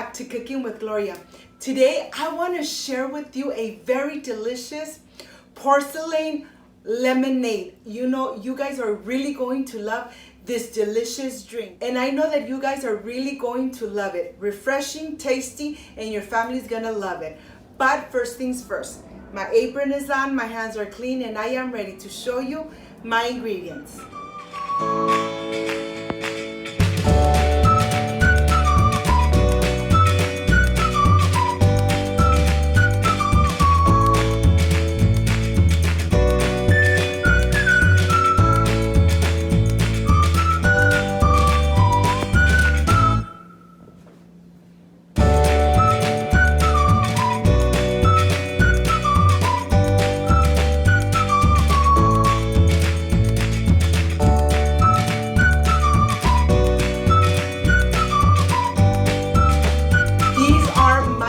back to Cooking with Gloria. Today I want to share with you a very delicious porcelain lemonade. You know, you guys are really going to love this delicious drink. And I know that you guys are really going to love it. Refreshing, tasty, and your family's gonna love it. But first things first, my apron is on, my hands are clean, and I am ready to show you my ingredients.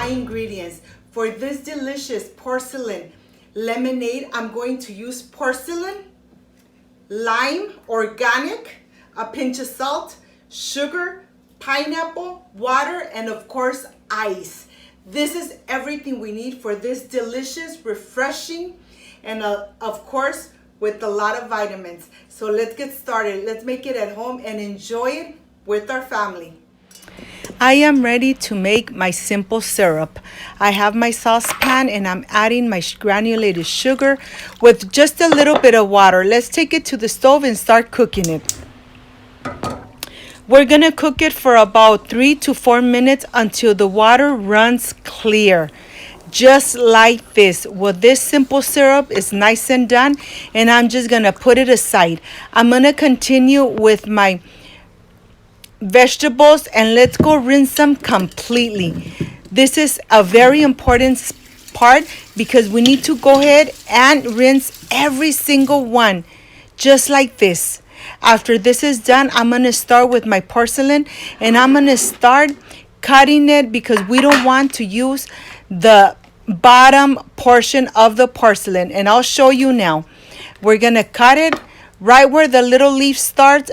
Ingredients for this delicious porcelain lemonade. I'm going to use porcelain, lime, organic, a pinch of salt, sugar, pineapple, water, and of course ice. This is everything we need for this delicious, refreshing, and of course with a lot of vitamins. So let's get started. Let's make it at home and enjoy it with our family. I am ready to make my simple syrup. I have my saucepan and I'm adding my granulated sugar with just a little bit of water. Let's take it to the stove and start cooking it. We're gonna cook it for about 3 to 4 minutes until the water runs clear. Just like this. Well, this simple syrup is nice and done, and I'm just gonna put it aside. I'm gonna continue with my vegetables, and let's go rinse them completely. This is a very important part because we need to go ahead and rinse every single one just like this. After this is done, I'm going to start with my porcelain, and I'm going to start cutting it because we don't want to use the bottom portion of the porcelain, and I'll show you now. We're going to cut it right where the little leaf starts.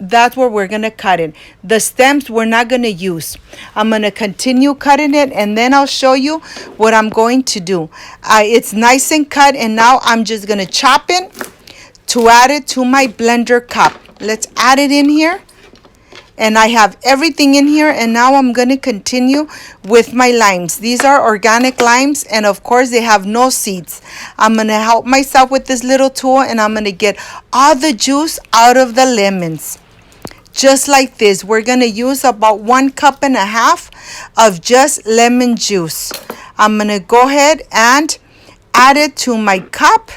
That's where we're gonna cut it. The stems we're not gonna use. I'm gonna continue cutting it, and then I'll show you what I'm going to do. It's nice and cut, and now I'm just gonna chop it to add it to my blender cup. Let's add it in here, and I have everything in here. And now I'm gonna continue with my limes. These are organic limes, and of course they have no seeds. I'm gonna help myself with this little tool, and I'm gonna get all the juice out of the lemons. Just like this. We're going to use about 1.5 cups of just lemon juice. I'm going to go ahead and add it to my cup.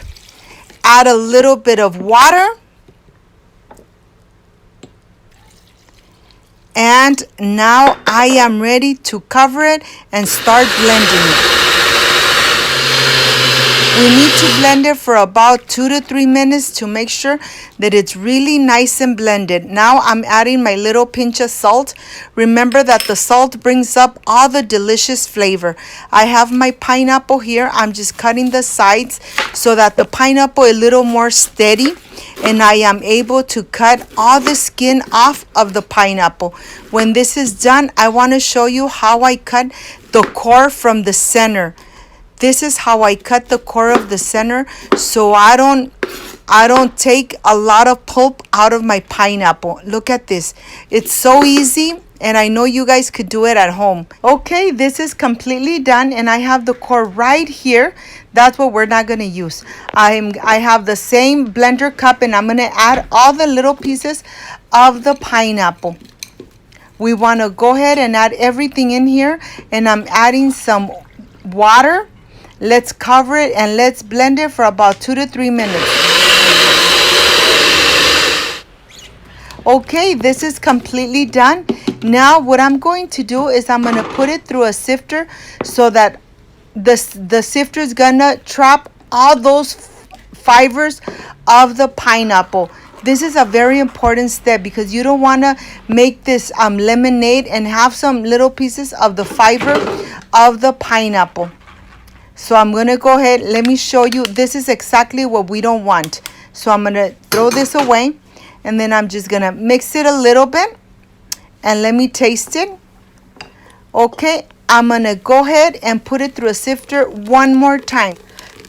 Add a little bit of water. And now I am ready to cover it and start blending it. We need to blend it for about 2 to 3 minutes to make sure that it's really nice and blended. Now I'm adding my little pinch of salt. Remember that the salt brings up all the delicious flavor. I have my pineapple here. I'm just cutting the sides so that the pineapple is a little more steady, and I am able to cut all the skin off of the pineapple. When this is done, I want to show you how I cut the core from the center. This is how I cut the core of the center, so I don't take a lot of pulp out of my pineapple. Look at this. It's so easy, and I know you guys could do it at home. Okay, this is completely done, and I have the core right here. That's what we're not going to use. I have the same blender cup, and I'm going to add all the little pieces of the pineapple. We want to go ahead and add everything in here, and I'm adding some water. Let's cover it and let's blend it for about 2 to 3 minutes. Okay, this is completely done. Now what I'm going to do is I'm going to put it through a sifter so that the sifter is going to trap all those fibers of the pineapple. This is a very important step because you don't want to make this lemonade and have some little pieces of the fiber of the pineapple. So I'm going to go ahead. Let me show you. This is exactly what we don't want. So I'm going to throw this away. And then I'm just going to mix it a little bit. And let me taste it. Okay, I'm gonna go ahead and put it through a sifter one more time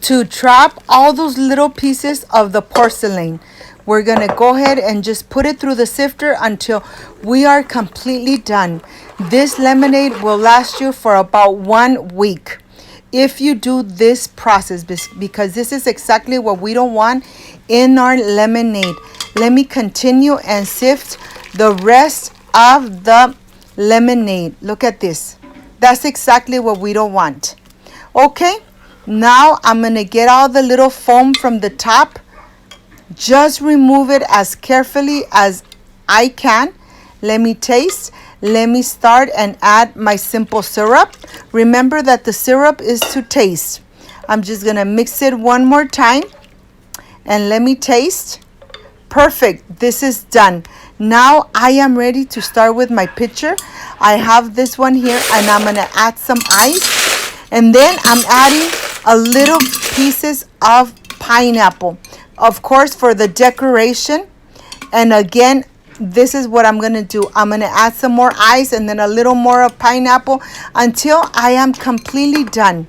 to trap all those little pieces of the porcelain. We're gonna go ahead and just put it through the sifter until we are completely done. This lemonade will last you for about 1 week if you do this process, because this is exactly what we don't want in our lemonade. Let me continue and sift the rest of the lemonade. Look at this. That's exactly what we don't want. Okay, now I'm gonna get all the little foam from the top. Just remove it as carefully as I can. Let me taste. Let me start and add my simple syrup. Remember that the syrup is to taste. I'm just gonna mix it one more time and let me taste. Perfect. This is done. Now I am ready to start with my pitcher. I have this one here and I'm going to add some ice. And then I'm adding a little pieces of pineapple. Of course, for the decoration. And again, this is what I'm going to do. I'm going to add some more ice and then a little more of pineapple until I am completely done.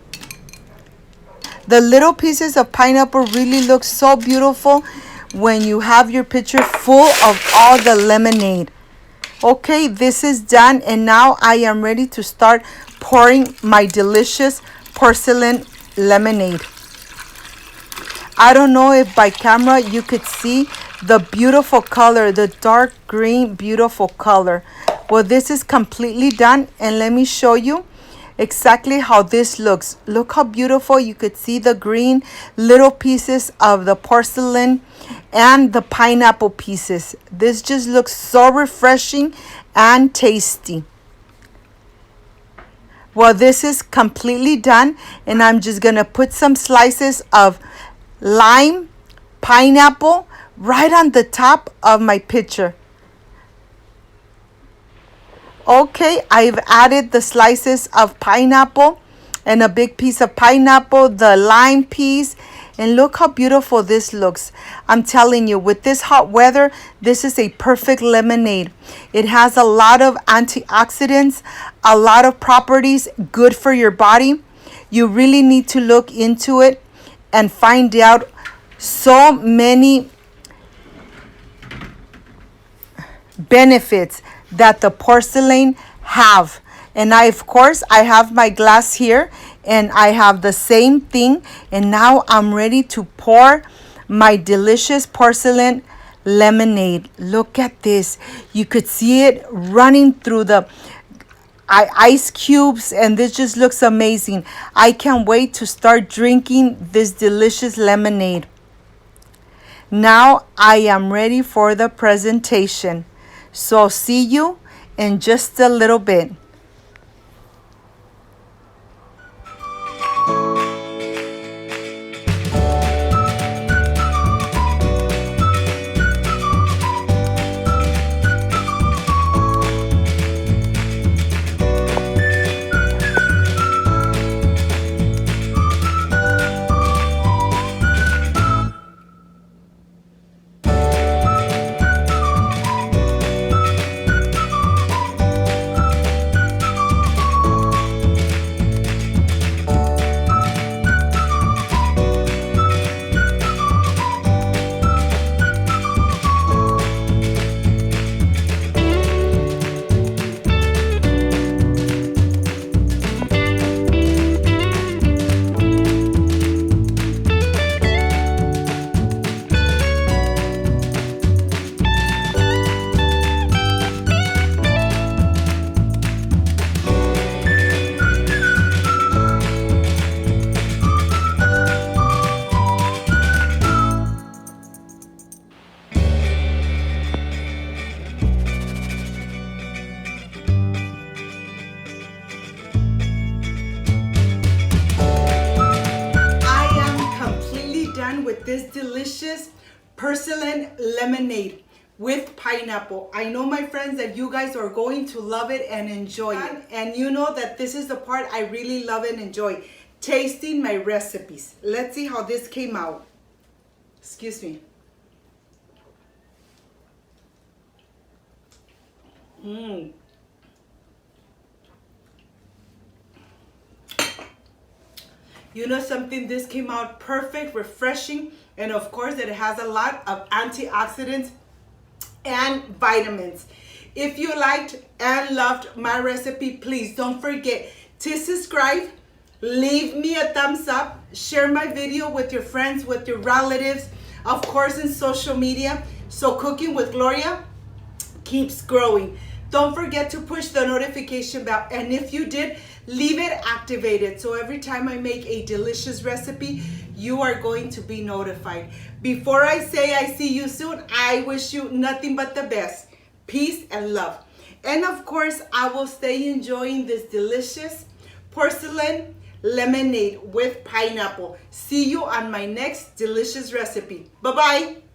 The little pieces of pineapple really look so beautiful when you have your pitcher full of all the lemonade. Okay, this is done and now I am ready to start pouring my delicious porcelain lemonade. I don't know if by camera you could see the beautiful color, the dark green beautiful color. Well, this is completely done and let me show you exactly how this looks. Look how beautiful. You could see the green little pieces of the porcelain and the pineapple pieces. This just looks so refreshing and tasty. Well, this is completely done and I'm just gonna put some slices of lime, pineapple right on the top of my pitcher. Okay, I've added the slices of pineapple and a big piece of pineapple, the lime piece, and look how beautiful this looks. I'm telling you, with this hot weather, this is a perfect lemonade. It has a lot of antioxidants, a lot of properties good for your body. You really need to look into it and find out so many benefits that the porcelain have. And of course I have my glass here and I have the same thing, and now I'm ready to pour my delicious porcelain lemonade. Look at this. You could see it running through the ice cubes and this just looks amazing. I can't wait to start drinking this delicious lemonade. Now I am ready for the presentation. So see you in just a little bit. With this delicious porcelain lemonade with pineapple. I know, my friends, that you guys are going to love it and enjoy it. And you know that this is the part I really love and enjoy, tasting my recipes. Let's see how this came out. Excuse me. You know something, this came out perfect, refreshing, and of course it has a lot of antioxidants and vitamins. If you liked and loved my recipe, please don't forget to subscribe, leave me a thumbs up, share my video with your friends, with your relatives, of course in social media, so Cooking with Gloria keeps growing. Don't forget to push the notification bell, and if you did, leave it activated so every time I make a delicious recipe, you are going to be notified. Before I say I see you soon, I wish you nothing but the best. Peace and love. And of course, I will stay enjoying this delicious porcelain lemonade with pineapple. See you on my next delicious recipe. Bye-bye.